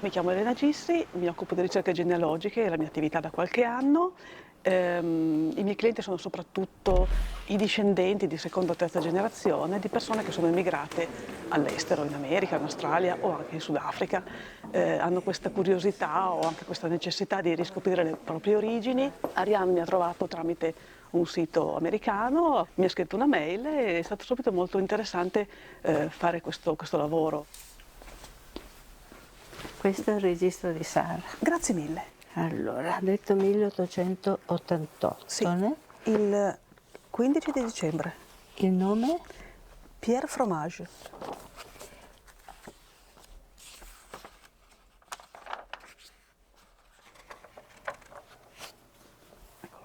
Mi chiamo Elena Gissi, mi occupo di ricerche genealogiche, è la mia attività da qualche anno. I miei clienti sono soprattutto i discendenti di seconda o terza generazione di persone che sono emigrate all'estero, in America, in Australia o anche in Sudafrica. Hanno questa curiosità o anche questa necessità di riscoprire le proprie origini. Ariane mi ha trovato tramite un sito americano, mi ha scritto una mail e è stato subito molto interessante fare questo lavoro. Questo è il registro di Sara. Grazie mille. Allora, ha detto 1888, Sì, né? il 15 di dicembre. Il nome? Pierre Fromage.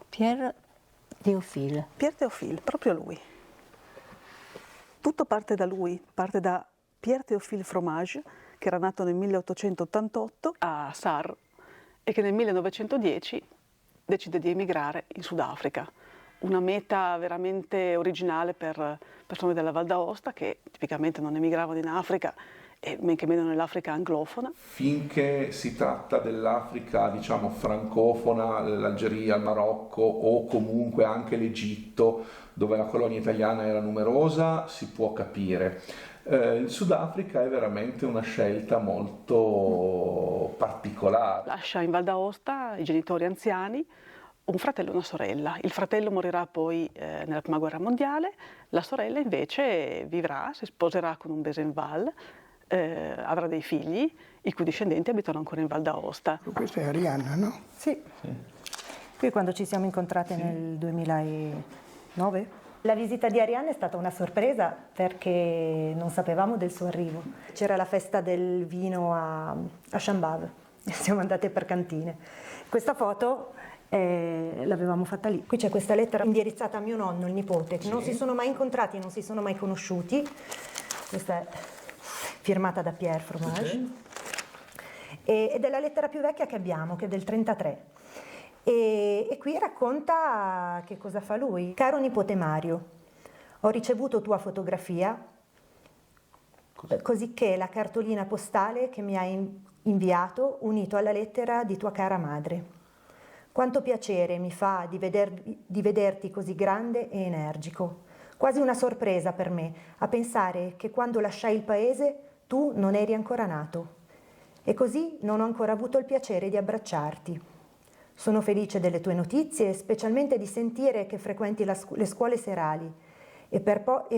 Pierre Théophile. Pierre Théophile, proprio lui. Tutto parte da lui, parte da Pierre Théophile Fromage, che era nato nel 1888 a Sarre e che nel 1910 decide di emigrare in Sudafrica. Una meta veramente originale per persone della Val d'Aosta che tipicamente non emigravano in Africa e men che meno nell'Africa anglofona. Finché si tratta dell'Africa, diciamo, francofona, l'Algeria, il Marocco o comunque anche l'Egitto, dove la colonia italiana era numerosa, si può capire. Il Sudafrica è veramente una scelta molto particolare. Lascia in Val d'Aosta i genitori anziani, un fratello e una sorella. Il fratello morirà poi nella Prima Guerra Mondiale, la sorella invece vivrà, si sposerà con un Besenval, avrà dei figli, i cui discendenti abitano ancora in Val d'Aosta. Questa è Arianna, no? Sì. Qui quando ci siamo incontrate nel 2009. La visita di Arianna è stata una sorpresa perché non sapevamo del suo arrivo. C'era la festa del vino a Chambave e siamo andate per cantine. Questa foto l'avevamo fatta lì. Qui c'è questa lettera indirizzata a mio nonno, il nipote, che non si sono mai incontrati, non si sono mai conosciuti. Questa è firmata da Pierre Fromage. Ed è la lettera più vecchia che abbiamo, che è del 33. E qui racconta che cosa fa lui. Caro nipote Mario, ho ricevuto tua fotografia, cosicché la cartolina postale che mi hai inviato unito alla lettera di tua cara madre. Quanto piacere mi fa di vederti così grande e energico. Quasi una sorpresa per me, a pensare che quando lasciai il paese tu non eri ancora nato. E così non ho ancora avuto il piacere di abbracciarti. Sono felice delle tue notizie, specialmente di sentire che frequenti le scuole serali e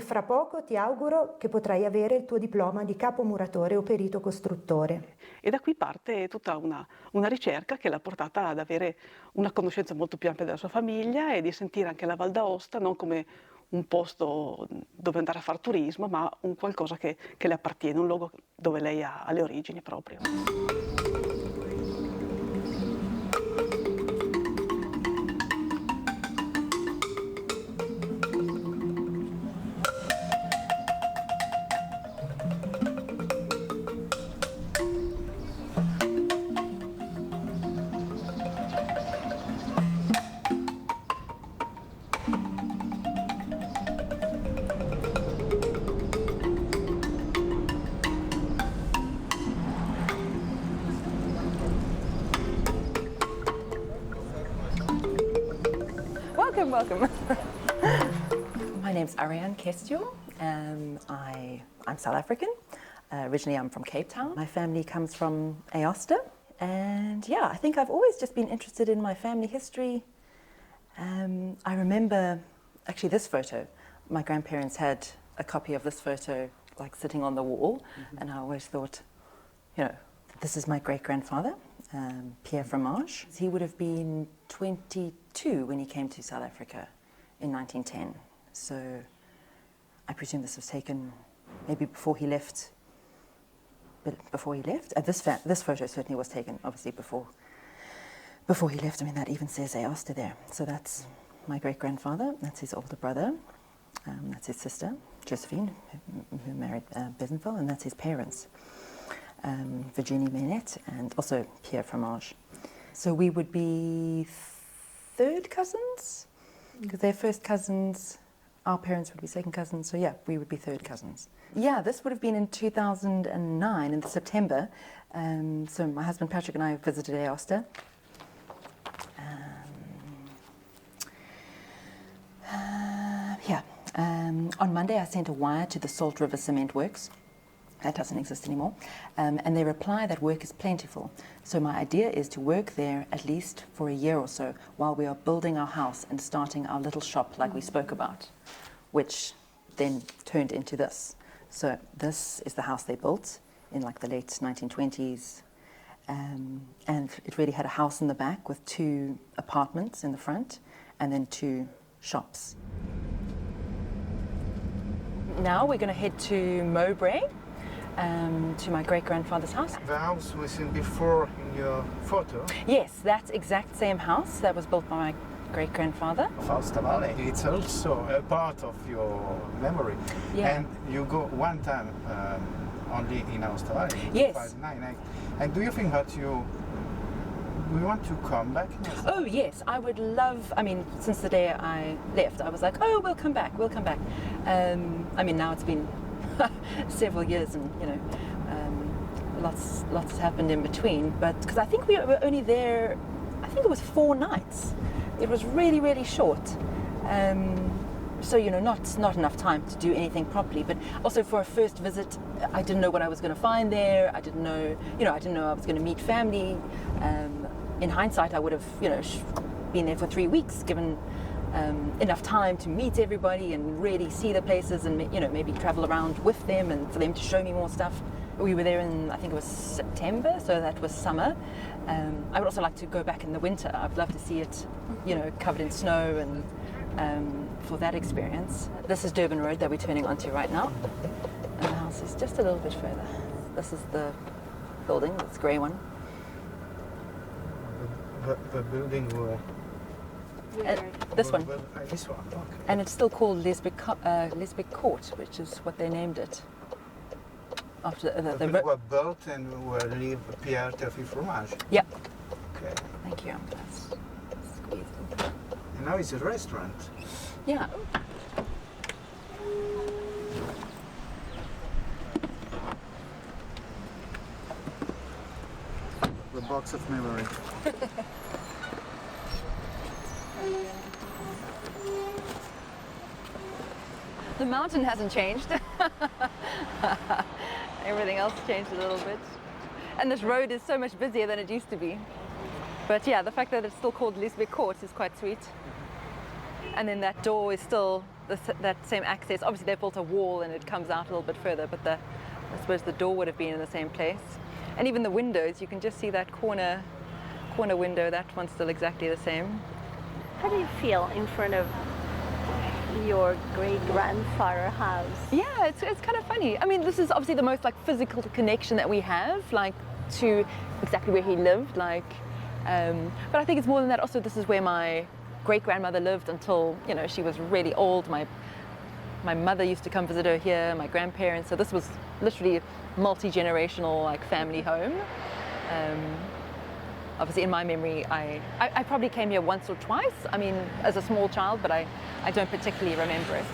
fra poco ti auguro che potrai avere il tuo diploma di capo muratore o perito costruttore. E da qui parte tutta una ricerca che l'ha portata ad avere una conoscenza molto più ampia della sua famiglia e di sentire anche la Val d'Aosta non come un posto dove andare a fare turismo, ma un qualcosa che le appartiene, un luogo dove lei ha le origini proprio. Welcome. My name's Ariane Kestior. I'm South African. Originally I'm from Cape Town. My family comes from Aosta. And yeah, I think I've always just been interested in my family history. I remember actually this photo. My grandparents had a copy of this photo like sitting on the wall. And I always thought, you know, this is my great-grandfather, Pierre Fromage. He would have been 22 when he came to South Africa in 1910. So I presume this was taken maybe before he left. This photo certainly was taken, obviously, before he left. I mean, that even says Aosta there. So that's my great-grandfather. That's his older brother. That's his sister, Josephine, who married Besenval, and that's his parents. Virginie Menet and also Pierre Fromage. So we would be third cousins, because they're first cousins our parents would be second cousins, so yeah, we would be third cousins. Yeah, this would have been in 2009, in September. So my husband Patrick and I visited Aosta. On Monday I sent a wire to the Salt River Cement Works. That doesn't exist anymore. And they reply that work is plentiful. So my idea is to work there at least for a year or so while we are building our house and starting our little shop like we spoke about, which then turned into this. So this is the house they built in like the late 1920s. And it really had a house in the back with 2 apartments in the front and then 2 shops. Now we're going to head to Mowbray, to my great-grandfather's house. The house we seen before in your photo. Yes, that exact same house that was built by my great-grandfather. Aosta Valley. It's also a part of your memory. Yeah. And you go one time only in Aosta Valley. Yes. 598. And do you think that we want to come back? Oh yes, I would love, I mean, since the day I left, I was like, oh, we'll come back. I mean, now it's been several years and, you know, lots has happened in between, but because I think we were only there, I think it was 4 nights. It was really, really short. So, you know, not enough time to do anything properly, but also for a first visit, I didn't know what I was going to find there. I didn't know I was going to meet family. In hindsight, I would have, you know, been there for 3 weeks, given enough time to meet everybody and really see the places and, you know, maybe travel around with them and for them to show me more stuff. We were there in, I think it was September, so that was summer. I would also like to go back in the winter. I'd love to see it, you know, covered in snow and for that experience. This is Durban Road that we're turning onto right now. And the house is just a little bit further. This is the building, this grey one. The building where? This one. This one, okay. And it's still called Lesbic Court, which is what they named it. After The building were built and where lived Pierre Terfi Fromage. Yeah. Okay. Thank you. That's squeezed in. And now it's a restaurant. Yeah. The box of memory. The mountain hasn't changed. Everything else changed a little bit. And this road is so much busier than it used to be. But yeah, the fact that it's still called Lesbic Court is quite sweet. And then that door is still that same access. Obviously they built a wall and it comes out a little bit further, but I suppose the door would have been in the same place. And even the windows, you can just see that corner window, that one's still exactly the same. How do you feel in front of your great-grandfather house? Yeah, it's kind of funny. I mean, this is obviously the most like physical connection that we have, like to exactly where he lived, like. But I think it's more than that. Also, this is where my great-grandmother lived until, you know, she was really old. My mother used to come visit her here, my grandparents. So this was literally a multi-generational like family home. Obviously, in my memory, I probably came here once or twice. I mean, as a small child, but I don't particularly remember it.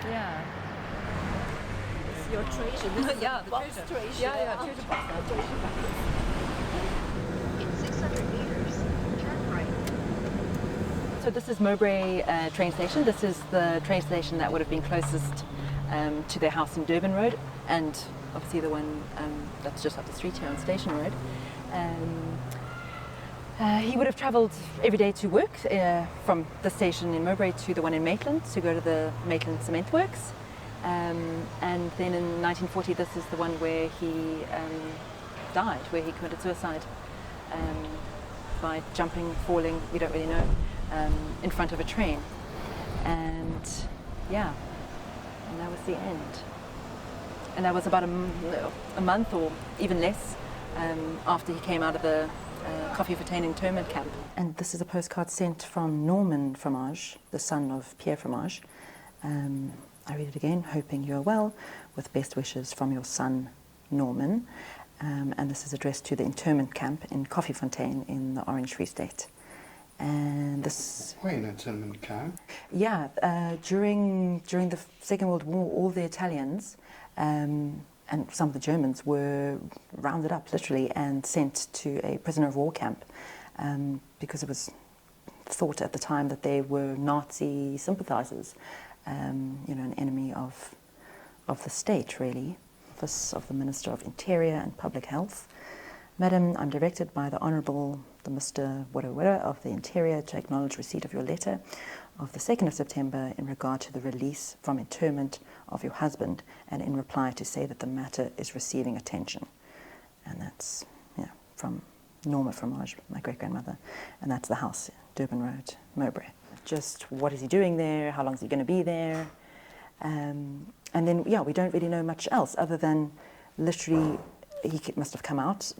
Yeah. It's your treasure. Yeah, the box treasure. treasure. Yeah, treasure box. In 600 meters, turn right. So this is Mowbray train station. This is the train station that would have been closest to their house in Durban Road, and obviously the one that's just up the street here on Station Road. He would have travelled every day to work from the station in Mowbray to the one in Maitland to go to the Maitland Cement Works. And then in 1940, this is the one where he died, where he committed suicide by jumping, falling, we don't really know, in front of a train. And yeah, and that was the end. And that was about a month or even less after he came out of the Koffiefontein internment camp. And this is a postcard sent from Norman Fromage, the son of Pierre Fromage. I read it again. Hoping you're well, with best wishes from your son, Norman. And this is addressed to the internment camp in Koffiefontein in the Orange Free State. And this, Were you in a German camp? yeah, during the Second World War, all the Italians and some of the Germans were rounded up literally and sent to a prisoner of war camp because it was thought at the time that they were Nazi sympathizers, an enemy of the state, really. Office of the Minister of Interior and Public Health. Madam, I'm directed by the Honourable the Mr. Whatever of the Interior to acknowledge receipt of your letter of the 2nd of September in regard to the release from internment of your husband, and in reply to say that the matter is receiving attention. And that's from Norma Fromage, my great-grandmother, and that's the house, Durban Road, Mowbray. Just what is he doing there? How long is he going to be there? And then, we don't really know much else other than literally he must have come out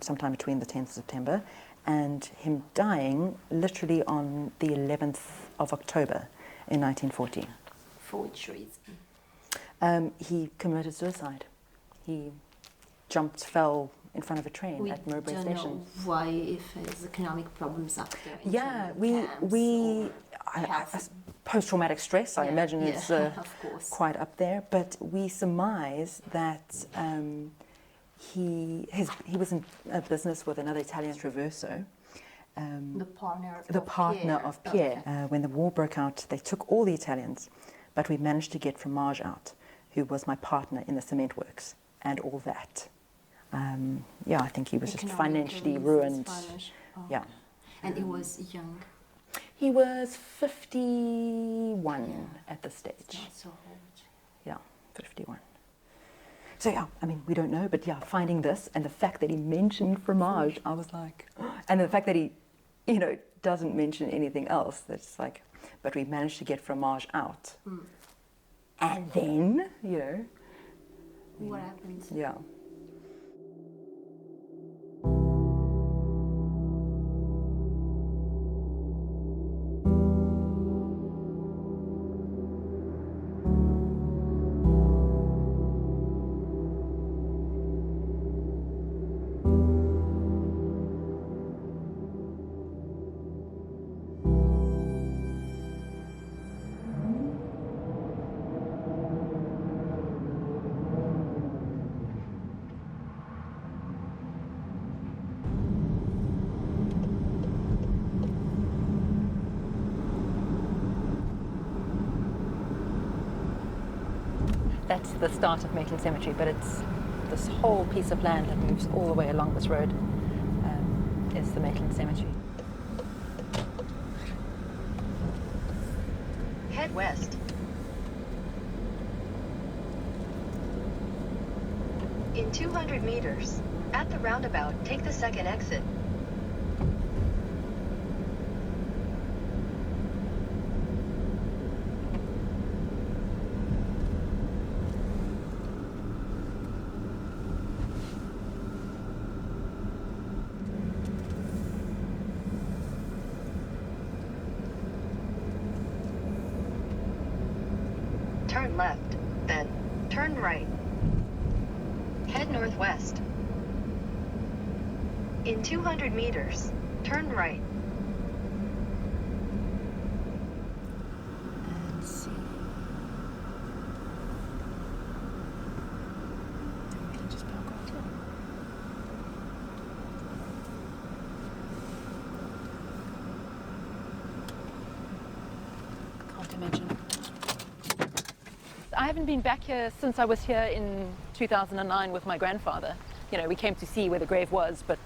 sometime between the 10th of September and him dying literally on the 11th of October in 1940. For which reason? He committed suicide. He fell in front of a train We at Mowbray don't Station. know why, if there's economic problems up there. Yeah, internal I post-traumatic stress, I imagine it's of course. quite up there, but we surmise that he was in a business with another Italian, Traverso. The partner Of Pierre. Okay. When the war broke out, they took all the Italians, but we managed to get Fromage out, who was my partner in the cement works, and all that. I think he was just financially ruined. Yeah. And he was young. He was 51 at the stage. Not so old. Yeah, 51. So we don't know, but finding this and the fact that he mentioned Fromage, I was like, and the fact that he, doesn't mention anything else, that's like, but we managed to get Fromage out. And then, What happened? yeah. That's the start of Maitland Cemetery, but it's this whole piece of land that moves all the way along this road is the Maitland Cemetery. Head west. In 200 meters, at the roundabout, take the second exit. Turn left, then turn right. Head northwest. In 200 meters, turn right. And see. We can just park right here. Can't imagine. I haven't been back here since I was here in 2009 with my grandfather. We came to see where the grave was, but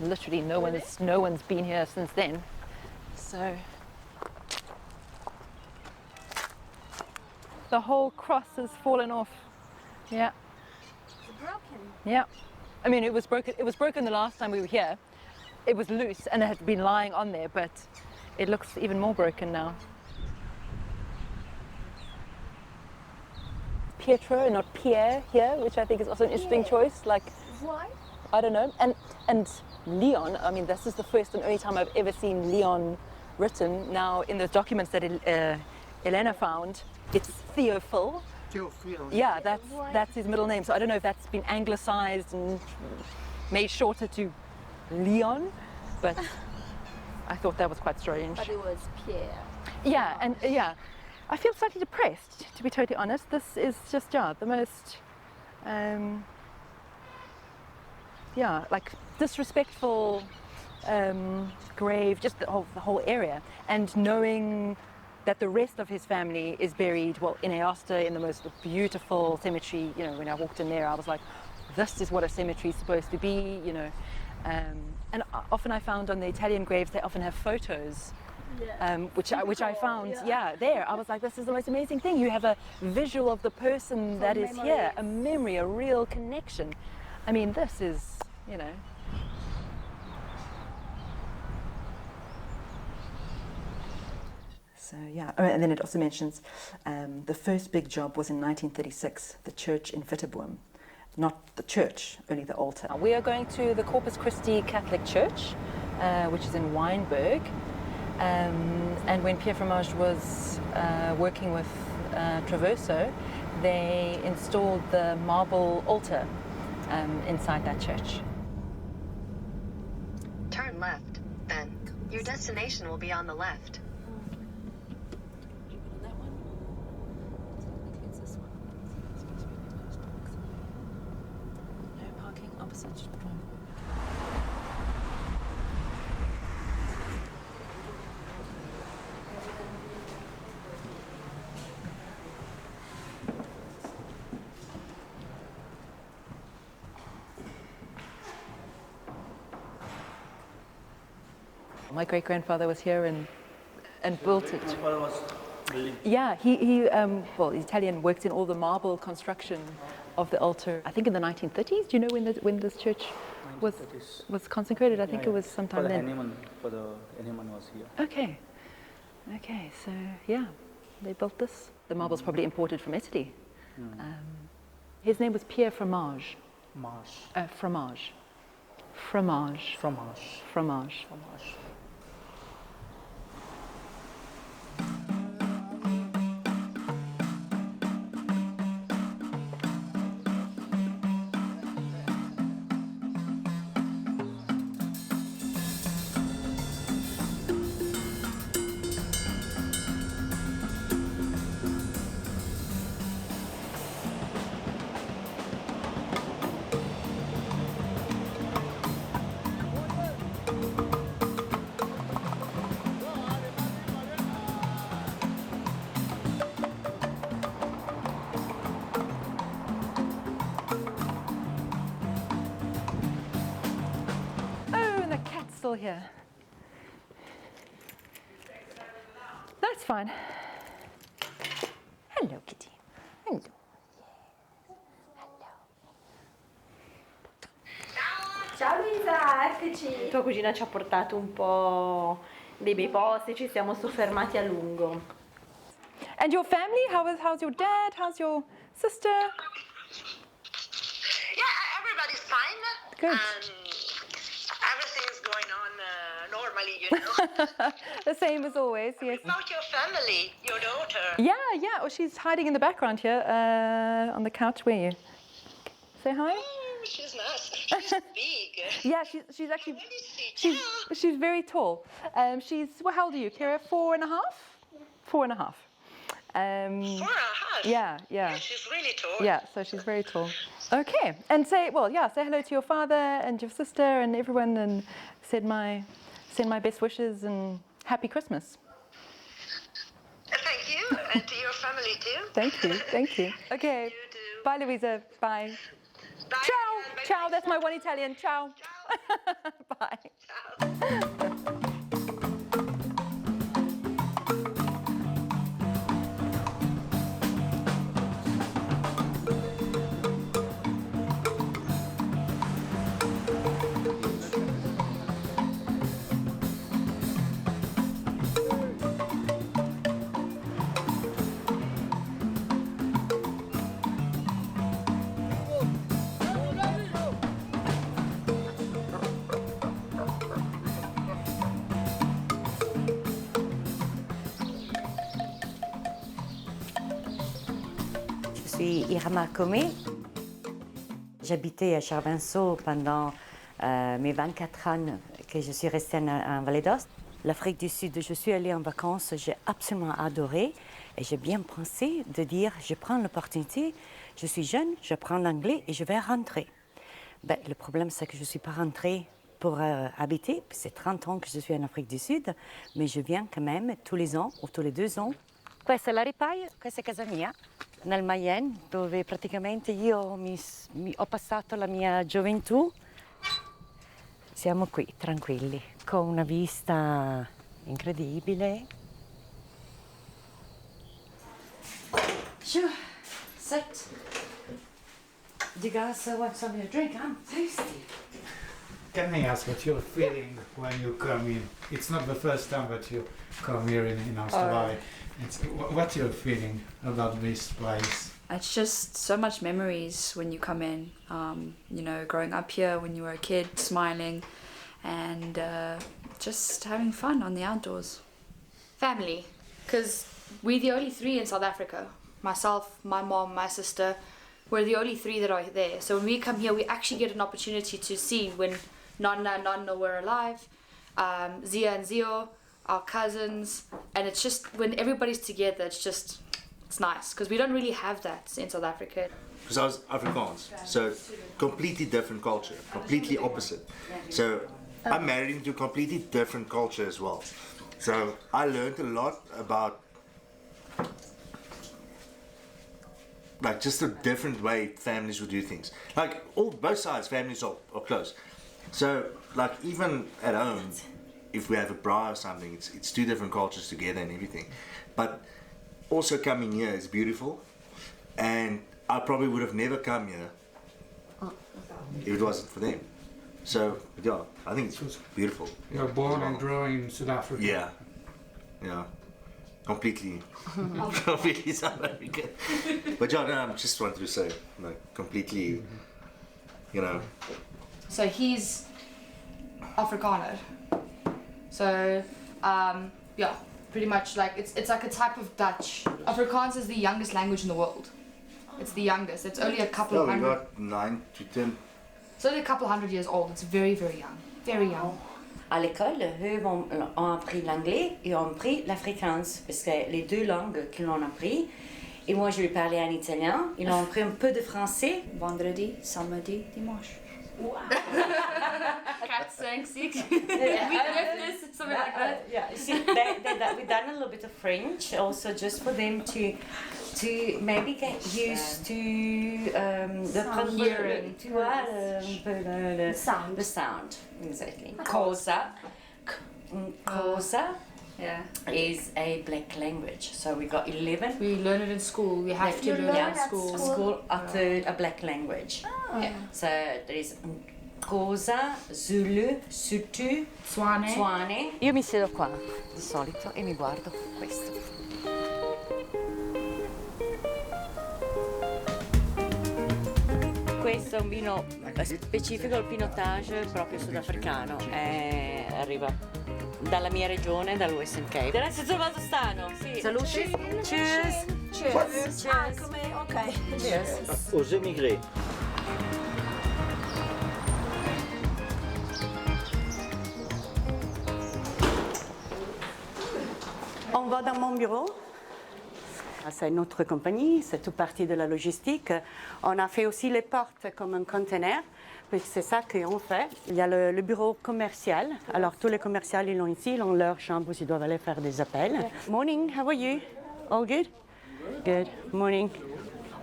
literally no one's been here since then. So the whole cross has fallen off. Yeah. It's broken. Yeah. It was broken. It was broken the last time we were here. It was loose and it had been lying on there, but it looks even more broken now. Pietro, not Pierre here, which I think is also an interesting choice. Like, Why? I don't know. And Leon, this is the first and only time I've ever seen Leon written. Now, in the documents that Elena found, it's Theophil. Theophil. Yeah, that's his middle name. So I don't know if that's been anglicized and made shorter to Leon, but I thought that was quite strange. But it was Pierre. Yeah, and I feel slightly depressed, to be totally honest. This is just, the most, like disrespectful grave, just the whole area. And knowing that the rest of his family is buried, well, in Aosta, in the most beautiful cemetery. You know, when I walked in there, I was like, this is what a cemetery is supposed to be, you know. And often I found on the Italian graves, they often have photos, which I found, there. I was like, this is the most amazing thing. You have a visual of the person that is here, a memory, a real connection. I mean, this is, you know. So and then it also mentions the first big job was in 1936, the church in Witterbom. Not the church, only the altar. We are going to the Corpus Christi Catholic Church, which is in Wynberg. And when Pierre Fromage was working with Traverso, they installed the marble altar inside that church. Turn left, then. Your destination will be on the left. My great-grandfather was here and built it. Grandfather was building. Yeah, he's Italian, worked in all the marble construction of the altar. I think in the 1930s. Do you know when this church was consecrated? I think it was sometime then. For the Henneman was here. Okay, so they built this. The marble's probably imported from Italy. His name was Pierre Fromage. Fromage. Still here. That's fine. Hello, kitty. Hello. Ciao Luisa, eccoci. Tua cugina ci ha portato un po' dei bei posti, ci siamo soffermati a lungo. And your family? How's your dad? How's your sister? Yeah, everybody's fine. Good. Everything is going on normally, you know. The same as always, yes. About your family, your daughter. Yeah. Oh, she's hiding in the background here on the couch. Where are you? Say hi. Oh, she's nice. She's big. Yeah, she's actually she's very tall. She's how old are you, Kira? 4.5. 4.5. 4.5. Yeah. She's really tall. Yeah, so she's very tall. Okay, and say hello to your father and your sister and everyone, and send my best wishes and happy Christmas. Thank you, and to your family too. Thank you. Okay. You too. Bye, Louisa. Bye. Bye. Ciao. Ciao. That's my one Italian. Ciao. Bye. Ciao. Je suis Irma Comé. J'habitais à Charvenceau pendant mes 24 ans que je suis restée en Vallée d'Aoste. L'Afrique du Sud, je suis allée en vacances, j'ai absolument adoré et j'ai bien pensé de dire, je prends l'opportunité, je suis jeune, je prends l'anglais et je vais rentrer. Ben, le problème, c'est que je ne suis pas rentrée pour habiter, c'est 30 ans que je suis en Afrique du Sud, mais je viens quand même tous les ans ou tous les 2 ans. Questa è la ripaia, questa è casa mia, nel Mayenne, dove praticamente io ho passato la mia gioventù. Siamo qui, tranquilli, con una vista incredibile. Sure, sit. Do you guys want some of your drink? I'm thirsty. Can I ask what you're feeling when you come in? It's not the first time that you come here in Ulster Valley. What you're feeling about this place? It's just so much memories when you come in. You know, growing up here when you were a kid, smiling, and just having fun on the outdoors. Family, because we're the only 3 in South Africa. Myself, my mom, my sister. We're the only 3 that are there. So when we come here, we actually get an opportunity to see when Nonna and Nonna were alive, Zia and Zio, our cousins, and it's just when everybody's together, it's nice because we don't really have that in South Africa. Because I was Afrikaans, so completely different culture, completely opposite. So I'm married into a completely different culture as well. So I learned a lot about like just a different way families would do things. Like both sides, families are close. So like even at home, if we have a bra or something, it's 2 different cultures together and everything. But also coming here is beautiful, and I probably would have never come here if it wasn't for them. So yeah, I think it's beautiful. You're born and grown in South Africa. Yeah, completely South African. But yeah, no, I just wanted to say, like, completely, you know. So he's Afrikaner. So yeah, pretty much like it's like a type of Dutch. Afrikaans is the youngest language in the world. It's the youngest. It's only a couple of we hundred. got 9 to 10. It's only a couple 100 years old. It's very, very young. Very young. À l'école, eux ont appris l'anglais et ont appris l'afrikaans, parce que les 2 langues qu'ils ont appris. Et moi, je lui parlais en italien. Ils ont appris un peu de français. Vendredi, samedi, dimanche. Wow. Cat saying sick. Something like that. Yeah, see, we've done a little bit of French also just for them to maybe get used to hearing. The sound, exactly. Xhosa is a black language, so we got 11. We learn it in school. We have to learn it in school. School a black language. Yeah. So there is Xhosa, Zulu, Sotho, Tswane. Io mi siedo qua di solito e mi guardo questo. Questo è un vino specifico, il pinotage proprio sudafricano, arriva dalla mia regione, dal Western Cape. Grazie sul Valdostano. Sì. Salute. Cheers. Cheers. Ok. Cheers. Aux émigrés. On va dans mon bureau. C'est notre compagnie, c'est tout partie de la logistique. On a fait aussi les portes comme un conteneur, c'est ça qu'on fait. Il y a le bureau commercial. Alors tous les commerciaux, ils l'ont ici, ils ont leur chambre où ils doivent aller faire des appels. Morning, how are you? All good? Good, morning.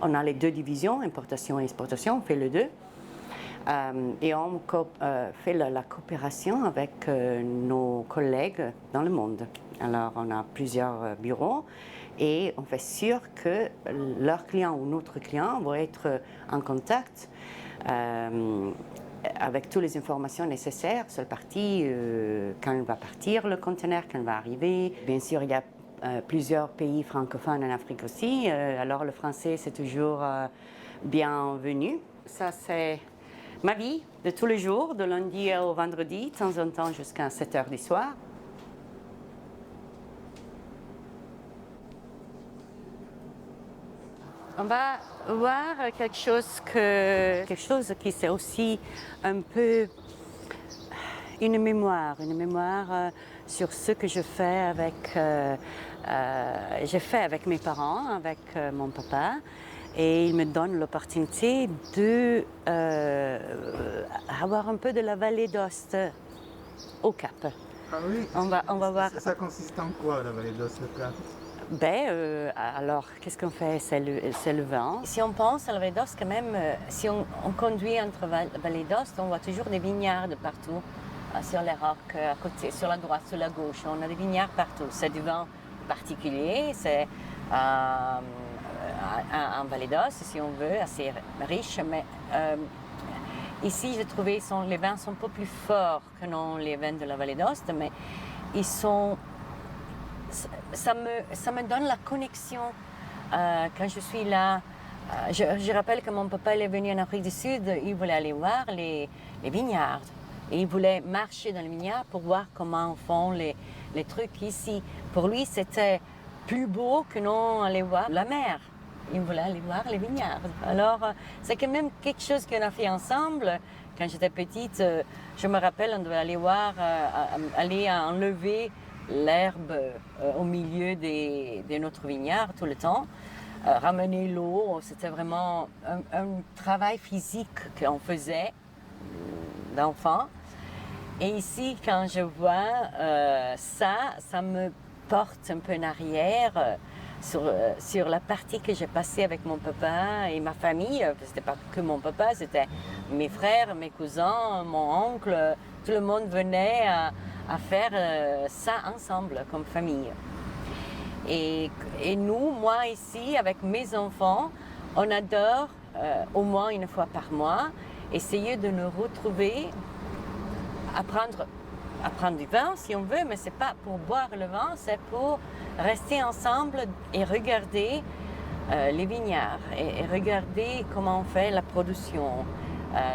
On a les 2 divisions, importation et exportation, on fait les 2. Et on fait la coopération avec nos collègues dans le monde. Alors on a plusieurs bureaux et on fait sûr que leur client ou notre client va être en contact avec toutes les informations nécessaires sur le parti, quand il va partir le conteneur, quand il va arriver. Bien sûr, il y a plusieurs pays francophones en Afrique aussi, alors le français c'est toujours bienvenu. Ça c'est ma vie de tous les jours, de lundi au vendredi, de temps en temps jusqu'à 7h du soir. On va voir quelque chose qui c'est aussi un peu une mémoire sur ce que je fais j'ai fait avec mes parents, avec mon papa. Et il me donne l'opportunité d'avoir un peu de la vallée d'Aoste au Cap. Ah oui? On va voir. Ça consiste en quoi, la vallée d'Aoste, le Cap? Alors, qu'est-ce qu'on fait? C'est le vin. Si on pense à la vallée d'Aoste, quand même, si on conduit entre la vallée d'Aoste, on voit toujours des vignobles de partout, sur les rocs, à côté, sur la droite, sur la gauche. On a des vignobles partout. C'est du vin particulier, c'est en vallée d'Aoste, si on veut, assez riche, mais ici, j'ai trouvé les vins sont un peu plus forts que non les vins de la vallée d'Aoste, mais ils sont... Ça me donne la connexion quand je suis là. Je rappelle que mon papa il est venu en Afrique du Sud, il voulait aller voir les vignobles. Et il voulait marcher dans les vignobles pour voir comment font les trucs ici. Pour lui, c'était plus beau que non aller voir la mer. Il voulait aller voir les vignobles. Alors, c'est quand même quelque chose qu'on a fait ensemble. Quand j'étais petite, je me rappelle, on devait aller aller enlever l'herbe au milieu de notre vignard tout le temps, ramener l'eau. C'était vraiment un travail physique qu'on faisait d'enfant. Et ici, quand je vois ça me porte un peu en arrière sur la partie que j'ai passée avec mon papa et ma famille. C'était pas que mon papa, c'était mes frères, mes cousins, mon oncle. Tout le monde venait à faire ça ensemble comme famille. Et nous, moi ici, avec mes enfants, on adore au moins une fois par mois essayer de nous retrouver, apprendre du vin si on veut, mais c'est pas pour boire le vin, c'est pour rester ensemble et regarder les vignobles et regarder comment on fait la production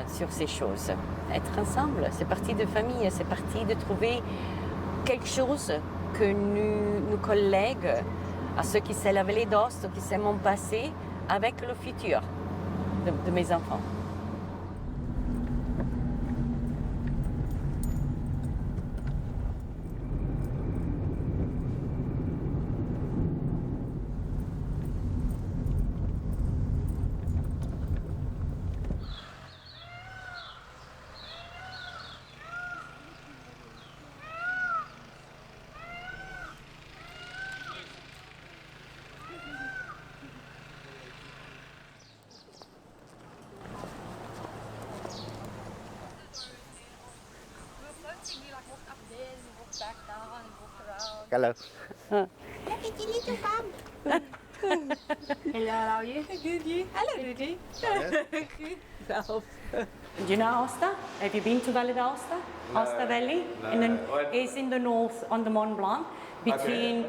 sur ces choses. Être ensemble, c'est partie de famille, c'est partie de trouver quelque chose que nos collègues, à ceux qui savent la vallée d'Aoste, qui savent mon passé, avec le futur de mes enfants. Hello. Hello, how are you? Good, you? Hello, Rudy. Do you know Aosta? Have you been to Valle d'Aosta? Aosta Valley? No. It's in the north, on the Mont Blanc, between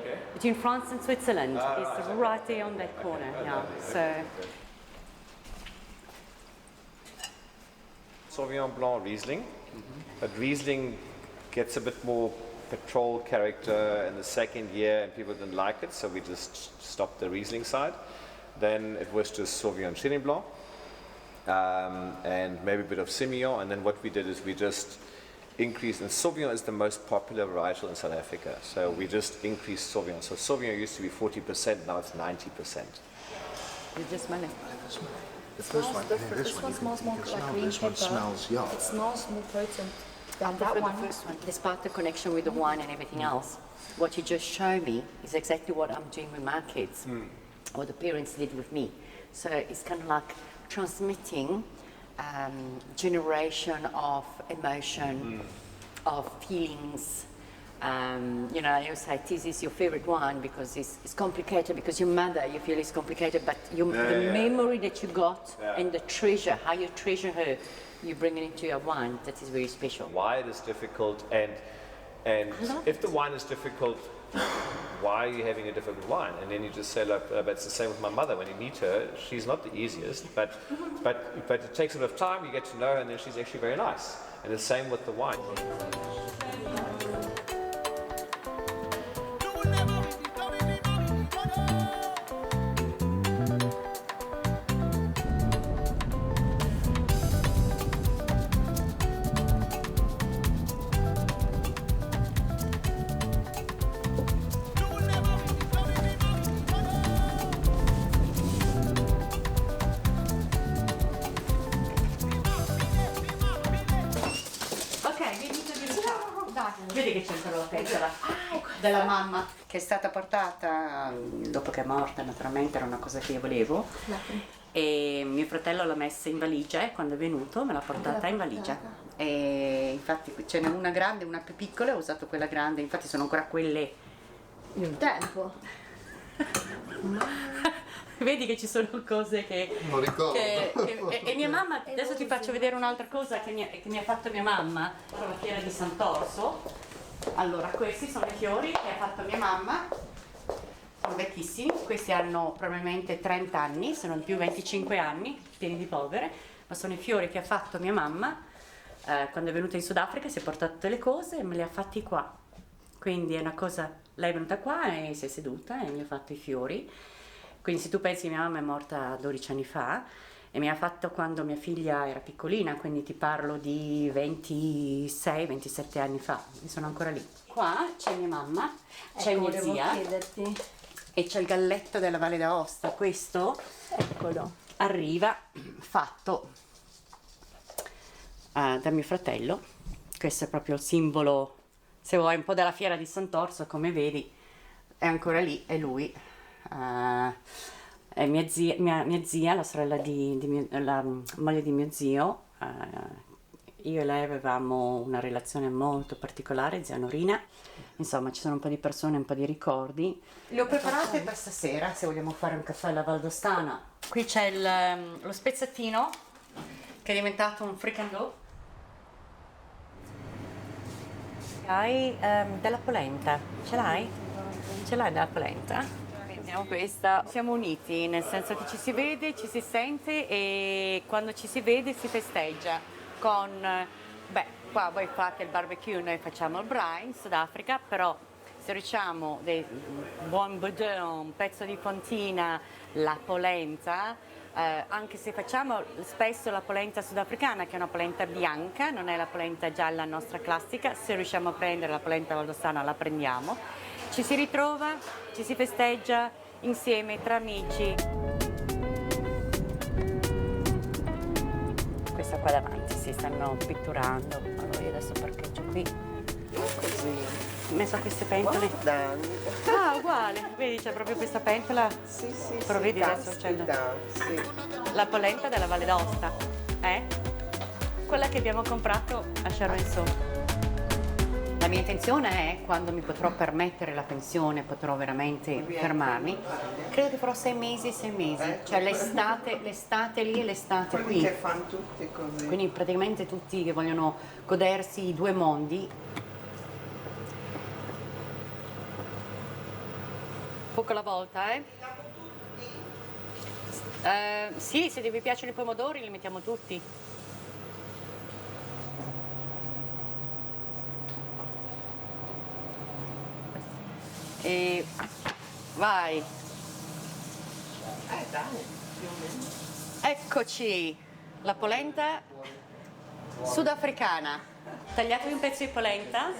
France and Switzerland. It's right there on that corner. Sauvignon Blanc Riesling, but Riesling gets a bit more petrol character in the second year and people didn't like it, so we just stopped the Riesling side. Then it was just Sauvignon Chenin Blanc and maybe a bit of Semillon, and then what we did is we just increased, and Sauvignon is the most popular varietal in South Africa, so we just increased Sauvignon. So Sauvignon used to be 40%, now it's 90%. You just smell it. The first one, This one smells more like green this one pepper. smells, yeah. It smells more potent. I prefer the first one. Despite the connection with the wine and everything else, what you just showed me is exactly what I'm doing with my kids, what the parents did with me. So it's kind of like transmitting generation of emotion, of feelings. I always say, this is your favorite wine because it's complicated, because your mother, you feel it's complicated, but the memory that you got and the treasure, how you treasure her, you bring it into your wine, that is very special. Why it is difficult, and if the wine is difficult, why are you having a difficult wine? And then you just say, look, it's the same with my mother. When you meet her, she's not the easiest, but it takes a bit of time, you get to know her, and then she's actually very nice. And the same with the wine. Vedi che c'è ancora la pentola della mamma che è stata portata dopo che è morta, naturalmente era una cosa che io volevo. E mio fratello l'ha messa in valigia e quando è venuto me l'ha portata in valigia. E infatti ce n'è una grande e una più piccola, ho usato quella grande, infatti sono ancora quelle di un tempo. Vedi che ci sono cose che... Non ricordo. E mia mamma, adesso ti faccio vedere un'altra cosa che mi ha fatto mia mamma alla fiera di Sant'Orso. Allora, questi sono i fiori che ha fatto mia mamma, sono vecchissimi, questi hanno probabilmente 30 anni, se non più 25 anni, pieni di polvere, ma sono i fiori che ha fatto mia mamma quando è venuta in Sudafrica, si è portata tutte le cose e me le ha fatti qua. Quindi è una cosa, lei è venuta qua e si è seduta e mi ha fatto i fiori. Quindi se tu pensi, mia mamma è morta 12 anni fa e mi ha fatto quando mia figlia era piccolina, quindi ti parlo di 26-27 anni fa, mi sono ancora lì. Qua c'è mia mamma, c'è mia zia e c'è il galletto della Valle d'Aosta. Questo, eccolo, arriva fatto da mio fratello. Questo è proprio il simbolo, se vuoi, un po' della fiera di Sant'Orso, come vedi, è ancora lì, è lui. È mia zia, la sorella la moglie di mio zio. Io e lei avevamo una relazione molto particolare, zia Norina. Insomma, ci sono un po' di persone, un po' di ricordi. Le ho preparate per stasera, se vogliamo fare un caffè alla Valdostana. Qui c'è lo spezzatino, che è diventato un fricandò. Hai della polenta, ce l'hai? Ce l'hai della polenta? Questa. Siamo uniti, nel senso che ci si vede, ci si sente e quando ci si vede si festeggia con, qua voi fate il barbecue, noi facciamo il braai in Sudafrica, però se riusciamo buon boudin, un pezzo di fontina, la polenta, anche se facciamo spesso la polenta sudafricana, che è una polenta bianca, non è la polenta gialla nostra classica, se riusciamo a prendere la polenta valdostana la prendiamo. Ci si ritrova, ci si festeggia insieme tra amici. Questa qua davanti si stanno pitturando. Allora io adesso parcheggio qui. Così. Ho messo queste pentole. Ah, uguale. Vedi, c'è proprio questa pentola. Sì. Però vedi adesso c'è la polenta della Valle d'Aosta. Quella che abbiamo comprato a Charenceau. La mia intenzione è, quando mi potrò permettere la pensione, potrò veramente fermarmi, credo che farò 6 mesi, cioè l'estate lì e l'estate qui. Che fanno tutti così. Quindi praticamente tutti che vogliono godersi i due mondi. Poco alla volta, sì, se vi piacciono i pomodori li mettiamo tutti. E vai. Dai, più o meno. Eccoci, la polenta sudafricana. Tagliatevi un pezzo di polenta.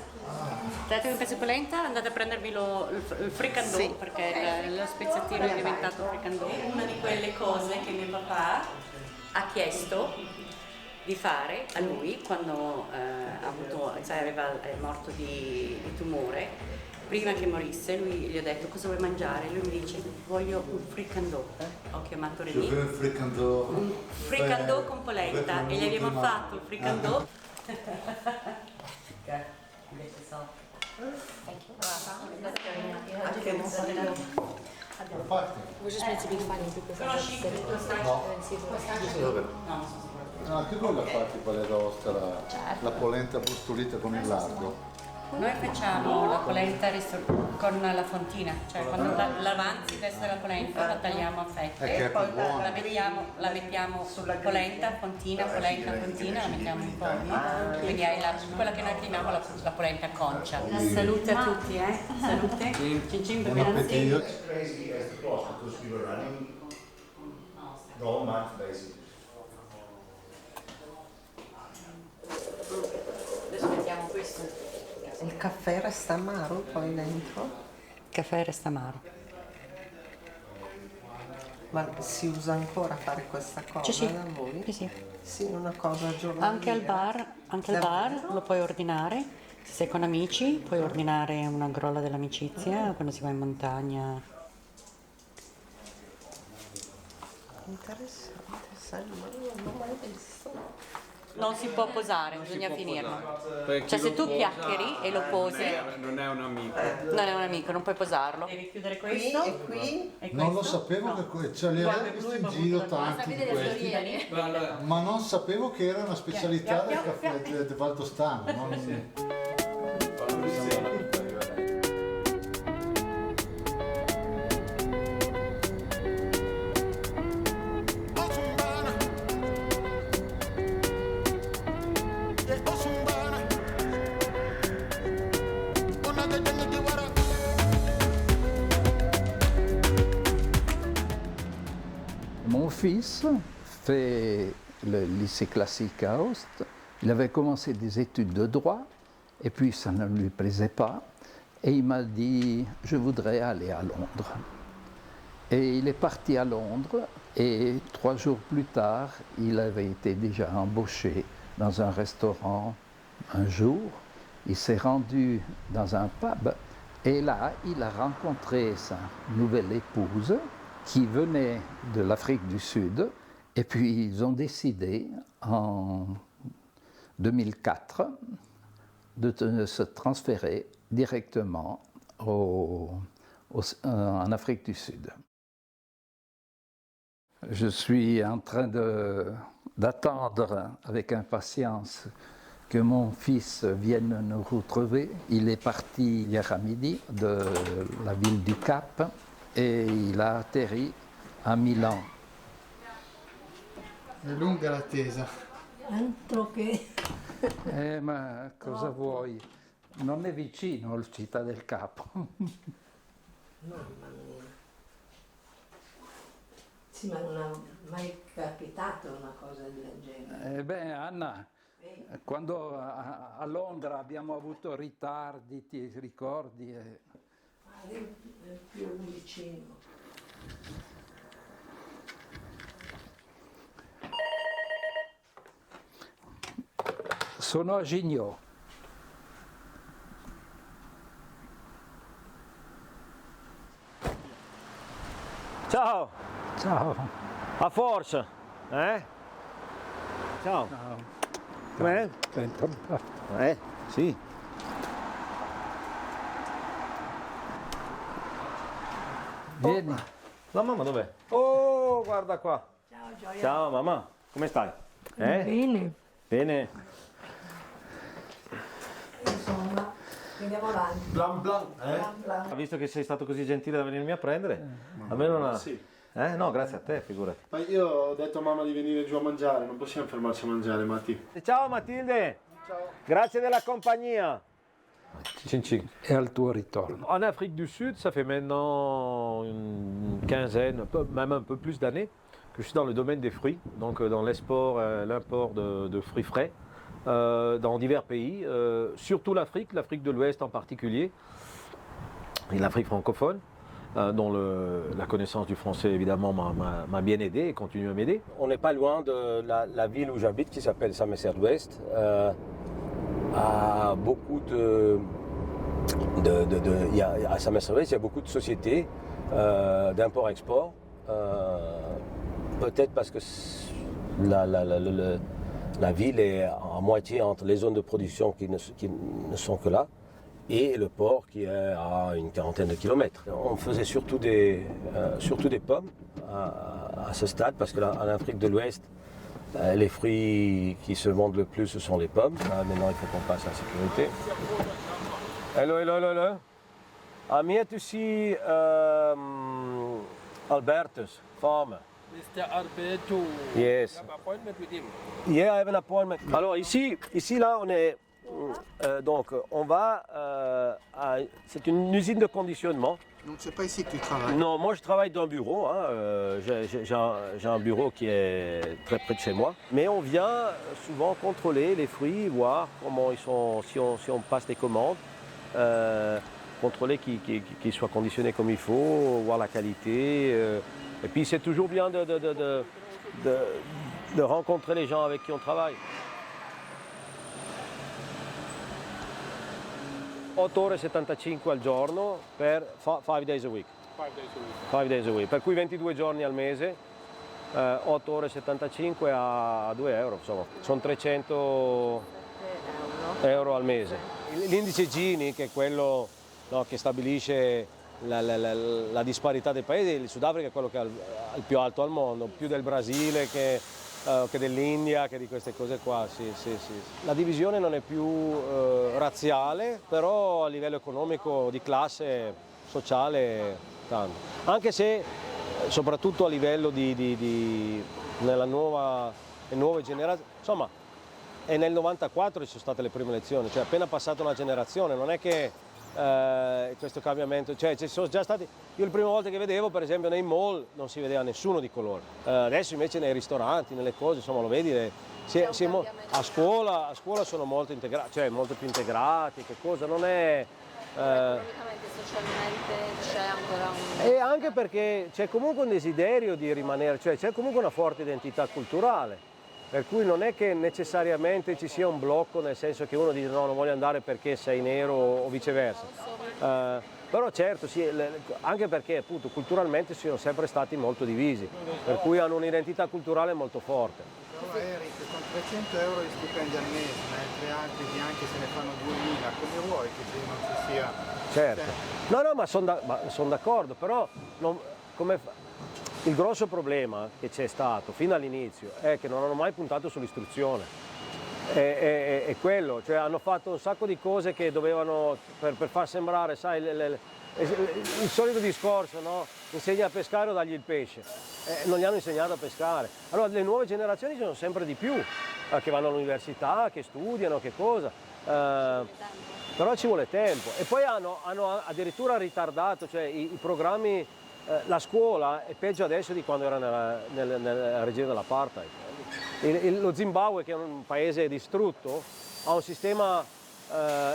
Andate a prendervi il fricandò, perché lo spezzatino è diventato fricandò. Una di quelle cose che mio papà ha chiesto di fare a lui quando è morto di tumore. Prima che morisse, lui gli ho detto: cosa vuoi mangiare? Lui mi dice: voglio un fricandò. Ho chiamato René. Un fricandò con polenta, e gli abbiamo fatto il fricandò. We're just meant to be funny because I'm Anche con la fatti Valle d'Aosta la polenta brustolita con il lardo. Noi facciamo la polenta con la fontina, cioè quando l'avanzi il resto della polenta la tagliamo a fette, È poi buona. la mettiamo sulla polenta, fontina, la mettiamo in forno, quindi hai quella che noi chiamiamo la polenta concia. Salute a tutti, salute. Cin cin, Buon appetito. As crazy as the past because we were running the whole month basically. Adesso mettiamo questo. Il caffè resta amaro poi dentro? Il caffè resta amaro. Ma si usa ancora fare questa cosa Sì. da voi? Sì. Sì, una cosa giornaliera. Anche al bar lo puoi ordinare. Se sei con amici puoi ordinare una grolla dell'amicizia quando si va in montagna. Interessante, non mai visto. Non si può posare, bisogna finirlo. Cioè se tu chiacchieri e lo posi, non è un amico. non è un amico, non puoi posarlo. Devi chiudere questo. E qui? E Non lo questo? sapevo ce li avevo visti in giro tanti di questi, ma non sapevo che era una specialità del caffè del Valdostano. Mon fils fait le lycée classique à Aoste. Il avait commencé des études de droit et puis ça ne lui plaisait pas. Et il m'a dit, je voudrais aller à Londres. Et il est parti à Londres et 3 jours plus tard, il avait été déjà embauché dans un restaurant un jour. Il s'est rendu dans un pub et là, il a rencontré sa nouvelle épouse qui venait de l'Afrique du Sud. Et puis, ils ont décidé en 2004 de se transférer directement en Afrique du Sud. Je suis en train d'attendre avec impatience que mon fils vienne nous retrouver. Il est parti hier à midi de la ville du Cap et il a atterri a Milan. È lunga l'attesa. Altro che... Ma cosa vuoi? Non è vicino il Città del Capo. Mamma mia. Sì, ma non è mai capitato una cosa del genere. Anna, quando a Londra abbiamo avuto ritardi, ti ricordi? È più vicino. Sono a Gignò. Ciao! Ciao! A forza! Ciao! Ciao. Com'è? Sì. Vieni. La mamma dov'è? Oh, guarda qua! Ciao Gioia. Ciao mamma, come stai? Bene. Bene. Insomma, andiamo avanti. Blan blan, Blan blan. Visto che sei stato così gentile da venirmi a prendere, almeno una... Sì. No, grazie a te, figurati. Ma io ho detto a mamma di venire giù a mangiare, non possiamo fermarci a mangiare, Matti. Ciao Mathilde! Ciao. Grazie della compagnia! Cin cin. Et al tuo ritorno. En Afrique du Sud, ça fait maintenant une quinzaine, même un peu plus d'années, que je suis dans le domaine des fruits, donc dans l'export, l'import de fruits frais, dans divers pays, surtout l'Afrique de l'Ouest en particulier, et l'Afrique francophone, dont la connaissance du français évidemment m'a bien aidé et continue à m'aider. On n'est pas loin de la ville où j'habite qui s'appelle Saint-Messer-d'Ouest. À beaucoup à Saint-Messer-d'Ouest, il y a beaucoup de sociétés d'import-export. Peut-être parce que la ville est à moitié entre les zones de production qui ne sont que là et le port qui est à une quarantaine de kilomètres. On faisait surtout des pommes à ce stade parce qu'en Afrique de l'Ouest, les fruits qui se vendent le plus, ce sont les pommes. Maintenant, il faut qu'on passe à la sécurité. Hello, hello, hello, hello. I'm here to see Albertus, farmer. Mr. Alberto. Yes. You have an appointment with him? Yeah, I have an appointment. Alors ici là, on est donc on va c'est une usine de conditionnement. Donc c'est pas ici que tu travailles? Non, moi je travaille dans un bureau. J'ai un bureau qui est très près de chez moi. Mais on vient souvent contrôler les fruits, voir comment ils sont, si on passe des commandes, contrôler qu'ils soient conditionnés comme il faut, voir la qualité. Et puis c'est toujours bien de rencontrer les gens avec qui on travaille. 8 ore e 75 al giorno per 5 days a week. 5 days a week, per cui 22 giorni al mese, 8 ore e 75 a 2 euro, insomma, sono 300 euro al mese. L'indice Gini, che è quello, no, che stabilisce la disparità dei paesi, il Sudafrica è quello che è il più alto al mondo, più del Brasile che dell'India, che di queste cose qua, sì. La divisione non è più razziale, però a livello economico, di classe sociale, tanto. Anche se, soprattutto a livello nelle nuove generazioni, insomma, è nel 94 ci sono state le prime elezioni, cioè appena passata una generazione, non è che questo cambiamento, cioè ci sono già stati, io le prime volte che vedevo per esempio nei mall non si vedeva nessuno di colore, adesso invece nei ristoranti, nelle cose, insomma lo vedi, a scuola sono molto integrati, cioè molto più integrati, che cosa, non è... Economicamente, socialmente c'è ancora un... E anche perché c'è comunque un desiderio di rimanere, cioè c'è comunque una forte identità culturale. Per cui non è che necessariamente ci sia un blocco, nel senso che uno dice no, non voglio andare perché sei nero o viceversa. Però certo, sì, anche perché appunto culturalmente sono sempre stati molto divisi, per cui hanno un'identità culturale molto forte. Però Eric, con 300 euro di stipendi al mese, mentre altri anche se ne fanno 2000, come vuoi che non ci sia? Certo. No, ma sono d'accordo, però il grosso problema che c'è stato fino all'inizio è che non hanno mai puntato sull'istruzione. È quello, cioè hanno fatto un sacco di cose che dovevano, per far sembrare, sai, il solito discorso, no? Insegna a pescare o dagli il pesce. Non gli hanno insegnato a pescare. Allora le nuove generazioni sono sempre di più, che vanno all'università, che studiano, che cosa. Però ci vuole tempo. E poi hanno addirittura ritardato, cioè i programmi. La scuola è peggio adesso di quando era nel regime dell'apartheid. Lo Zimbabwe, che è un paese distrutto, ha un sistema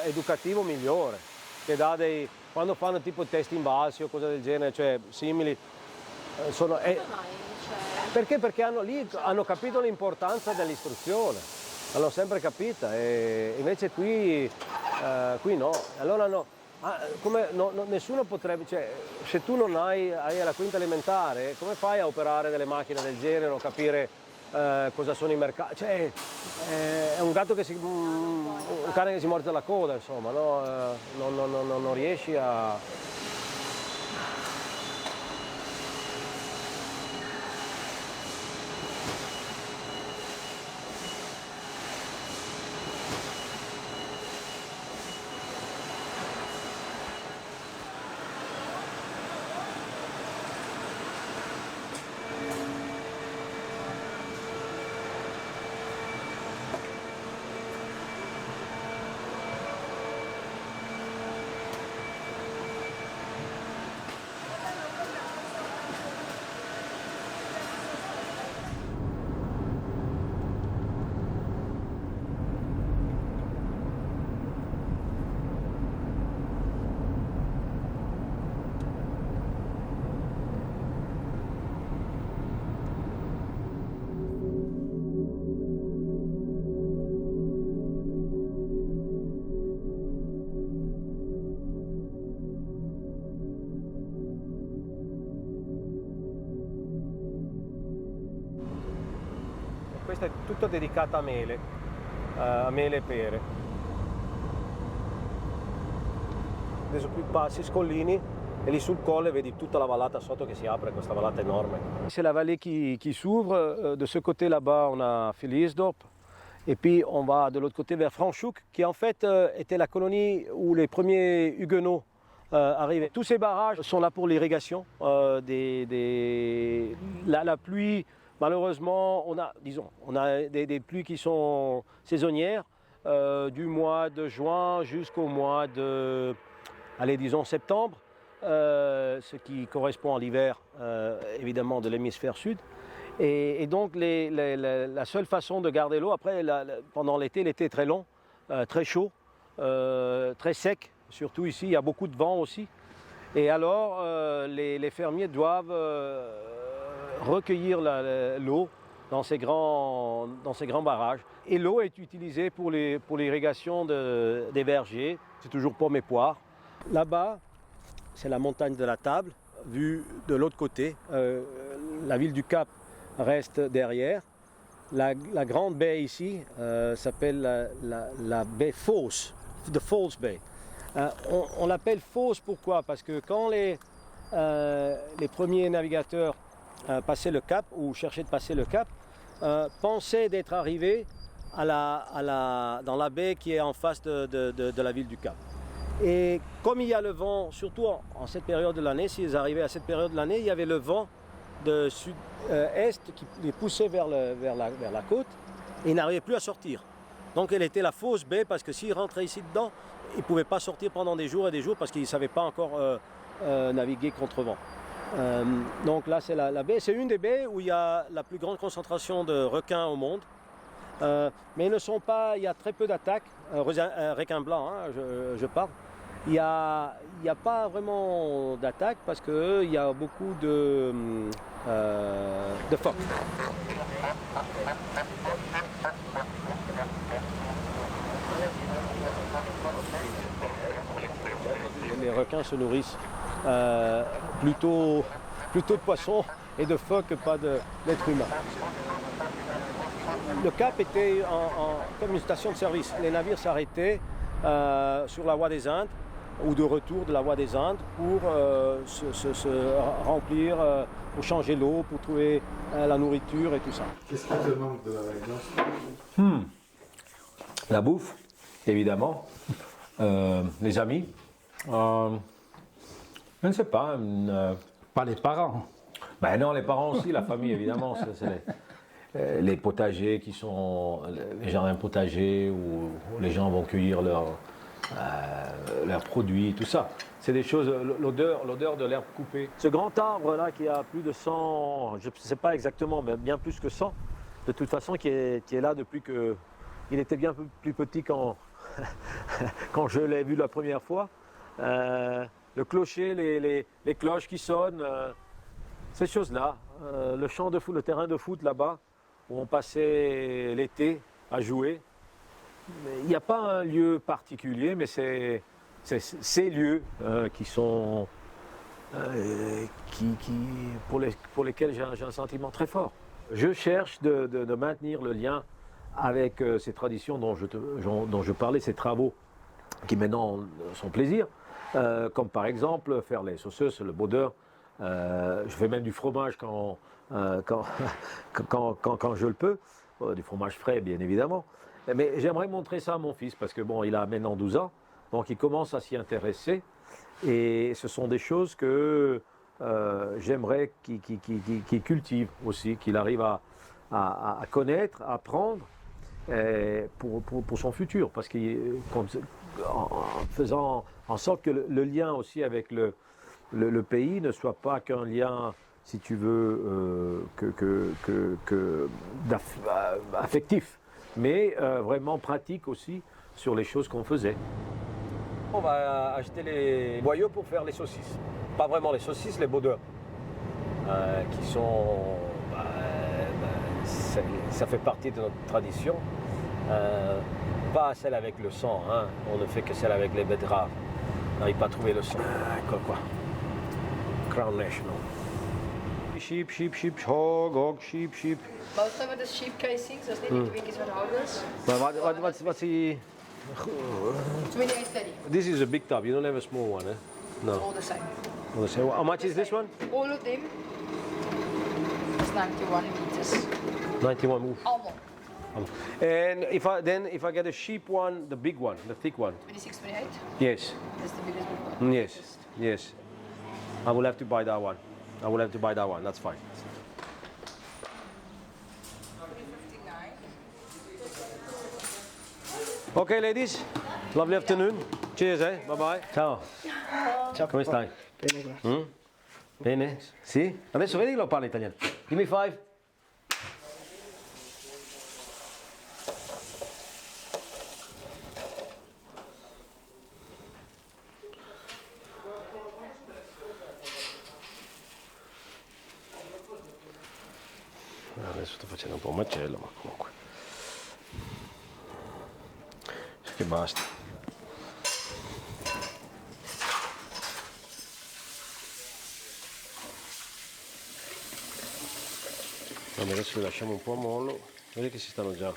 educativo migliore, che dà quando fanno tipo test invalsi o cose del genere, cioè simili, perché hanno capito l'importanza dell'istruzione, l'hanno sempre capita, e invece qui no. Allora nessuno potrebbe, cioè, se tu non hai la quinta elementare, come fai a operare delle macchine del genere o capire cosa sono i mercati? Cioè, è un gatto un cane che si morde la coda, insomma, no? Non riesci a... Questa è tutta dedicata a mele e pere. Adesso qui passi Scollini e lì sul colle vedi tutta la vallata sotto che si apre, questa vallata enorme. C'est la vallée qui s'ouvre. De ce côté là-bas on a Philipsdorp et puis on va de l'autre côté vers Franschhoek qui en fait était la colonie où les premiers huguenots arrivaient. Tous ces barrages sont là pour l'irrigation. La pluie, malheureusement, on a des pluies qui sont saisonnières, du mois de juin jusqu'au mois de, disons septembre, ce qui correspond à l'hiver, évidemment, de l'hémisphère sud. Et donc la seule façon de garder l'eau, après, pendant l'été est très long, très chaud, très sec, surtout ici, il y a beaucoup de vent aussi. Et alors, les fermiers doivent recueillir l'eau dans ces grands barrages. Et l'eau est utilisée pour l'irrigation des vergers. C'est toujours pommes et poires. Là-bas, c'est la montagne de la Table, vue de l'autre côté. La ville du Cap reste derrière. La grande baie ici s'appelle la baie Fosse, the Falls Bay. On l'appelle Fosse pourquoi? Parce que quand les premiers navigateurs passaient le Cap ou cherchaient de passer le Cap, pensaient d'être arrivés dans la baie qui est en face de la ville du Cap. Et comme il y a le vent, surtout en cette période de l'année, s'ils arrivaient à cette période de l'année, il y avait le vent de sud-est qui les poussait vers la côte et ils n'arrivaient plus à sortir. Donc elle était la fausse baie parce que s'ils rentraient ici dedans, ils ne pouvaient pas sortir pendant des jours et des jours parce qu'ils ne savaient pas encore naviguer contre vent. Donc là c'est la baie, c'est une des baies où il y a la plus grande concentration de requins au monde. Mais ils ne sont pas, il y a très peu d'attaques, requins blancs, hein, je parle. Il n'y a pas vraiment d'attaques parce qu'il y a beaucoup de phoques. Les requins se nourrissent plutôt de poissons et de phoques que pas d'êtres humains. Le Cap était comme une station de service. Les navires s'arrêtaient sur la voie des Indes ou de retour de la voie des Indes pour se remplir, pour changer l'eau, pour trouver la nourriture et tout ça. Qu'est-ce qui te manque de la Valence? La bouffe, évidemment. Les amis. Je ne sais pas. Pas les parents. Ben non, les parents aussi, la famille, évidemment. C'est les potagers qui sont les jardins potagers où les gens vont cueillir leurs produits, tout ça. C'est des choses, l'odeur de l'herbe coupée. Ce grand arbre là qui a plus de 100, je ne sais pas exactement, mais bien plus que 100, de toute façon qui est là depuis que il était bien plus petit quand je l'ai vu la première fois. Le clocher, les cloches qui sonnent, ces choses-là. Le champ de foot, le terrain de foot là-bas, où on passait l'été à jouer. Il n'y a pas un lieu particulier, mais c'est ces lieux qui sont pour lesquels j'ai un sentiment très fort. Je cherche de maintenir le lien avec ces traditions dont je parlais, ces travaux qui maintenant sont plaisir, comme par exemple faire les sauceuses, le baudeur. Je fais même du fromage quand je le peux, du fromage frais bien évidemment. Mais j'aimerais montrer ça à mon fils parce que bon, il a maintenant 12 ans, donc il commence à s'y intéresser et ce sont des choses que j'aimerais qu'il cultive aussi, qu'il arrive à connaître, à apprendre pour son futur, parce qu'en faisant en sorte que le lien aussi avec le pays ne soit pas qu'un lien, si tu veux, affectif, mais vraiment pratique aussi sur les choses qu'on faisait. On va acheter les boyaux pour faire les saucisses. Pas vraiment les saucisses, les baudeurs, qui sont... ça fait partie de notre tradition. Pas celle avec le sang, hein. On ne fait que celle avec les betteraves. On n'arrive pas à trouver le sang. Quoi. Crown National. Sheep, hog, sheep. Most of it is sheep casings, dus niet die is wat ouders. What's the... 2830. This is a big tub, you don't have a small one, eh? No. All the same. All the same. How much is this one? All of them is 91 meters. 91 move. Allemaal. And if I get a sheep one, the big one, the thick one. 26, 28? Yes. That's the biggest one. Yes. I will have to buy that one. That's fine. Okay, ladies. Lovely afternoon. Cheers, eh? Bye-bye. Ciao. Come stai? Bene, grazie. Bene? Sì? Adesso vedi che lo parla italiano. Give me 5. Adesso sto facendo un po' un macello, ma comunque. Che basta. Vabbè, adesso li lasciamo un po' a mollo, vedi che si stanno già.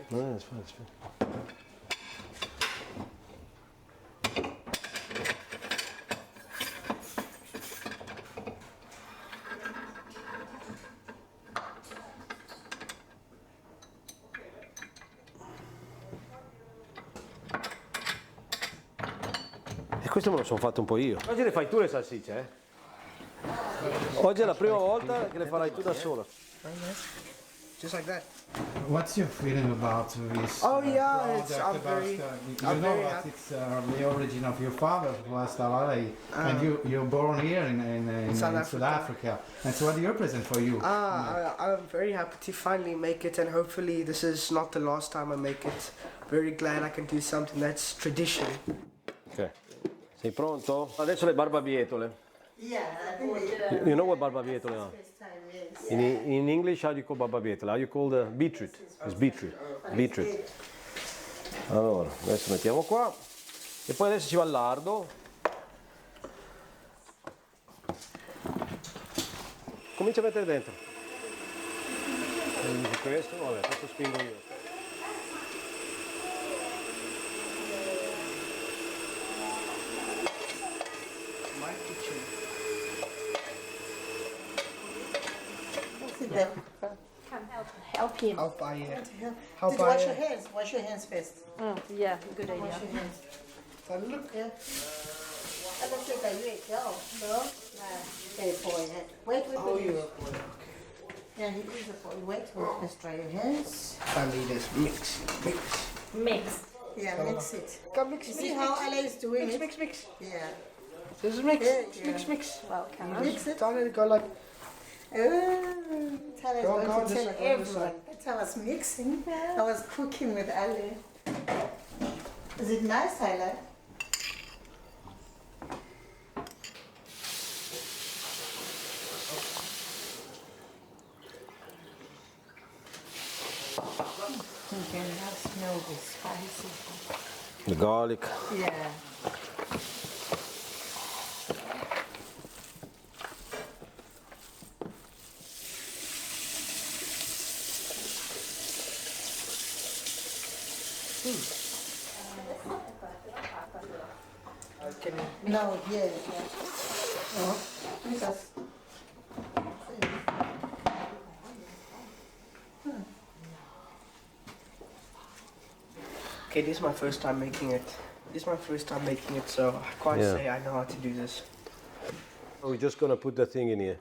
Aspetta. E questo me lo sono fatto un po' io. Oggi le fai tu le salsicce, eh? Oggi è la prima volta che le farai tu da sola. Just like that. What's your feeling about this? Oh, yeah, project? it's- I'm About, very- you I'm know very that happy. it's the origin of your father was LA, and you're born here in South Africa. And so, what do you represent for you? I'm very happy to finally make it, and hopefully this is not the last time I make it. Very glad I can do something that's tradition. Ok. Sei pronto? Adesso le barbabietole. Yeah, I think You know what barbabietole are? In English, how do you call barbabietole? How you call the beetroot? It's beetroot. Beetroot. Allora, adesso mettiamo qua. E poi adesso ci va il lardo. Comincia a mettere dentro. Questo, vabbè, questo spingo io. My kitchen. sit there. Come help him. Help I Did help you wash I your hands? Wash your hands first. Yeah, good idea. Wash your hands. look. Yeah. I don't think I wait. No. Hey, boy. Wait. Oh, you're a boy. Yeah, he is a boy. Wait. Let's try your hands. Family, this mix. Mix. Yeah, mix it. Come mix, You mix, see how mix. Ella is doing Mix, it? mix, mix. Yeah. This is mix. Yeah. Mix. Well, come on. Mix it. Tell her to go like. Tell us Go, going go, to this tell side, go this everyone. side. That's how I was mixing. I was cooking with Ali. Is it nice, Ella? You can now smell the spices. The garlic. Yeah. No, yeah. No, because. Okay, this is my first time making it. So I can't Yeah. say I know how to do this. We're just gonna put the thing in here.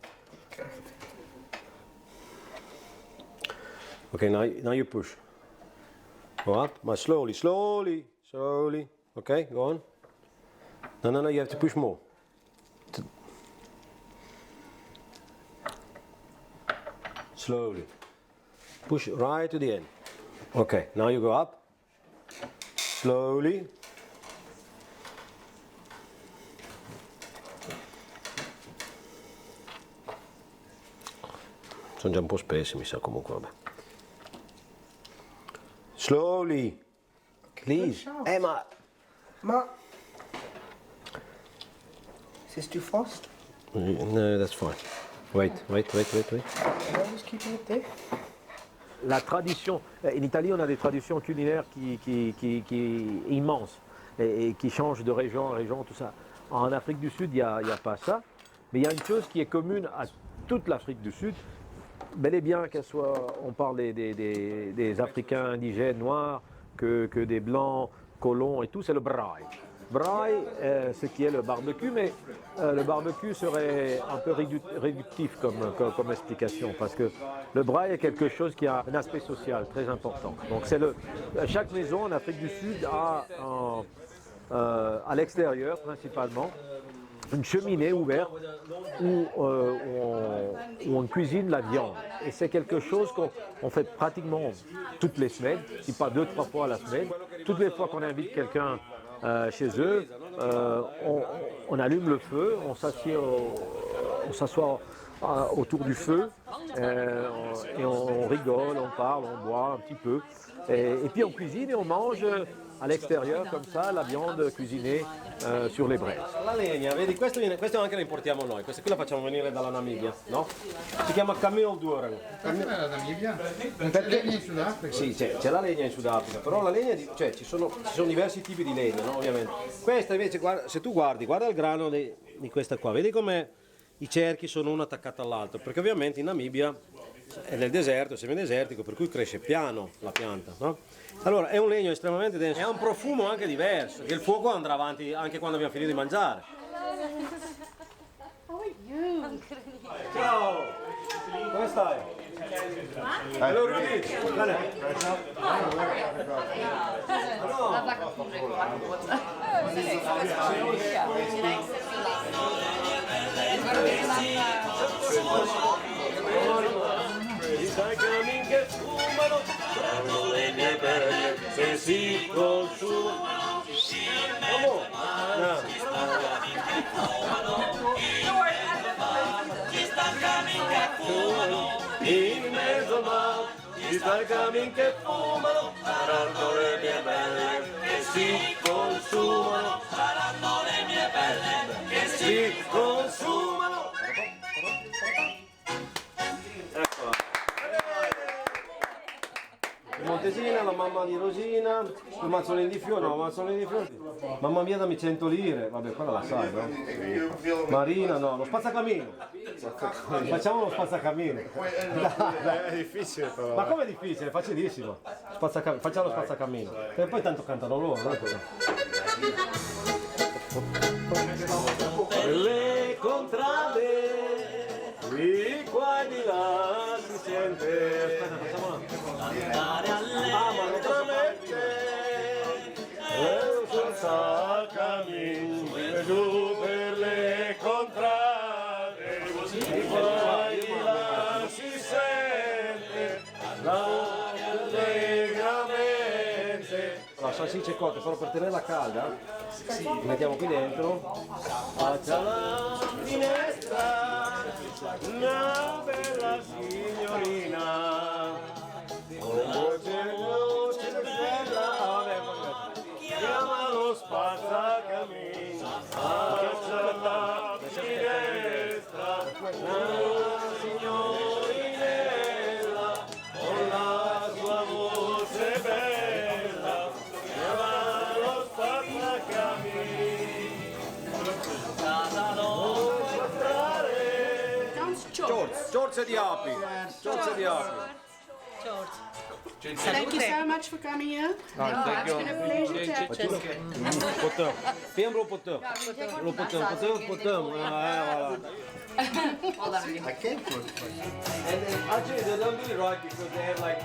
Okay, now you push. Go up, but slowly. Okay, go on. No, you have to push more. Slowly. Push right to the end. Okay, now you go up. Slowly. Sono già un po' spessi, mi sa, comunque, vabbè. Slowly. Please. Ma... Is this too fast? No, that's fine. Wait. Am I just keeping it there? La tradition, en Italie on a des traditions culinaires qui immenses et qui changent de région en région, tout ça. En Afrique du Sud, il n'y a pas ça, mais il y a une chose qui est commune à toute l'Afrique du Sud, bel et bien qu'elle soit, on parle des Africains indigènes noirs, que des Blancs, colons et tout, c'est le braai. Braai, ce qui est le barbecue, mais le barbecue serait un peu réductif comme explication, parce que le braai est quelque chose qui a un aspect social très important. Donc chaque maison en Afrique du Sud a à l'extérieur principalement une cheminée ouverte où on cuisine la viande. Et c'est quelque chose qu'on fait pratiquement toutes les semaines, si pas 2-3 fois à la semaine. Toutes les fois qu'on invite quelqu'un chez eux, on allume le feu, on s'assied on s'assoit autour du feu et on rigole, on parle, on boit un petit peu. Et puis on cuisine et on mange à l'extérieur comme ça la viande cuisinée sur les braise. La legna, vedi, questo anche la importiamo noi, questa qui la facciamo venire dalla Namibia, no? Si chiama Camel Durang. La Namibia? Non c'è legna in Sudafrica? Sì, c'è la legna in Sudafrica, però la legna, ci sono diversi tipi di legna, no? Ovviamente. Questa invece, se tu guarda il grano di questa qua, vedi come i cerchi sono uno attaccato all'altro, perché ovviamente in Namibia è nel deserto, è semidesertico, per cui cresce piano la pianta, no? Allora è un legno estremamente denso e ha un profumo anche diverso, che il fuoco andrà avanti anche quando abbiamo finito di mangiare. Ciao! Come stai? Hello Rudy! Sai camin che fumano, saranno le mie pelle se si consumano. Amore, in mezzo al mare, ci sta il camin che fumano, saranno le mie belle che si consumano, saranno le mie belle che si consumano. Montesina, la mamma di Rosina, il mazzolino di fiori, no, mazzolino di fiori. Mamma mia, dammi 100 lire, vabbè, quella la sai, no? Marina, no, lo spazzacamino. Facciamo lo spazzacamino. È difficile però. Ma com'è difficile? È facilissimo. Facciamo lo spazzacamino. E poi tanto cantano loro, no? Le contrade, qui qua e di là si sente. Aspetta, facciamola. Amano promette, senza cammin, giù per le contrade, di qua e di là si sente, allegramente. La salsiccia è cotta, però per tenerla calda, la mettiamo qui dentro, faccia la finestra, una bella signorina. Chiama lo spazzacamino, affacciata finestra, una signorinella, con la sua voce bella, chiama lo spazzacamino. George di Api. Thank you so much for coming here. Thank you. It's been a pleasure to have Potão. Fais un potão. Potão. Voilà. I can't put And actually they don't do it right because they have like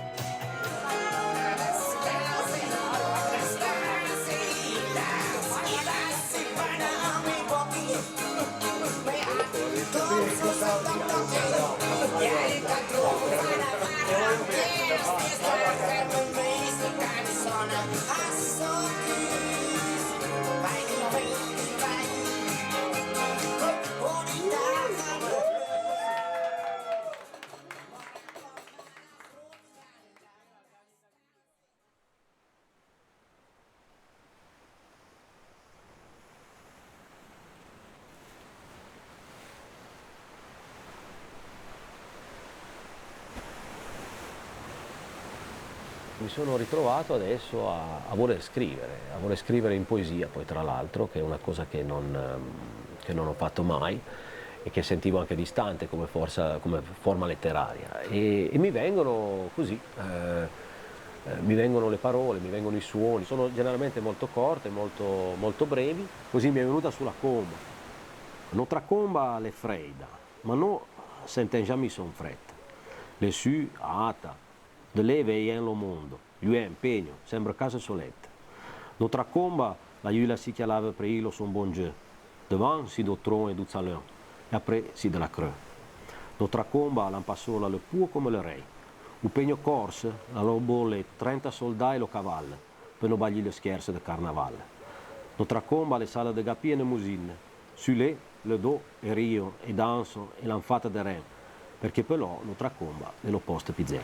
mi sono ritrovato adesso a voler scrivere in poesia poi tra l'altro, che è una cosa che non ho fatto mai e che sentivo anche distante come forma letteraria e mi vengono così, mi vengono le parole, mi vengono i suoni, sono generalmente molto corte, molto brevi, così mi è venuta sulla comba. Notre comba le freida, ma no senten jamais son fretta, le su ata, de lei veien lo mondo, lui è impegno, sembra casa soletta. Notre comba, la Iula si chialava per ilo son bon Dieu, devant si do tron e du salon, e après si de la creux. Notre comba l'ampassola le può come le rei, u pegno corse, la lobo le 30 soldai lo cavalle, per no bagli le scherze de carnavalle. Notre comba le sale de gapi e ne musine, su le le do e rio e danso e l'hanno fatta da re, perché però lo tracomba e lo posta pizzè.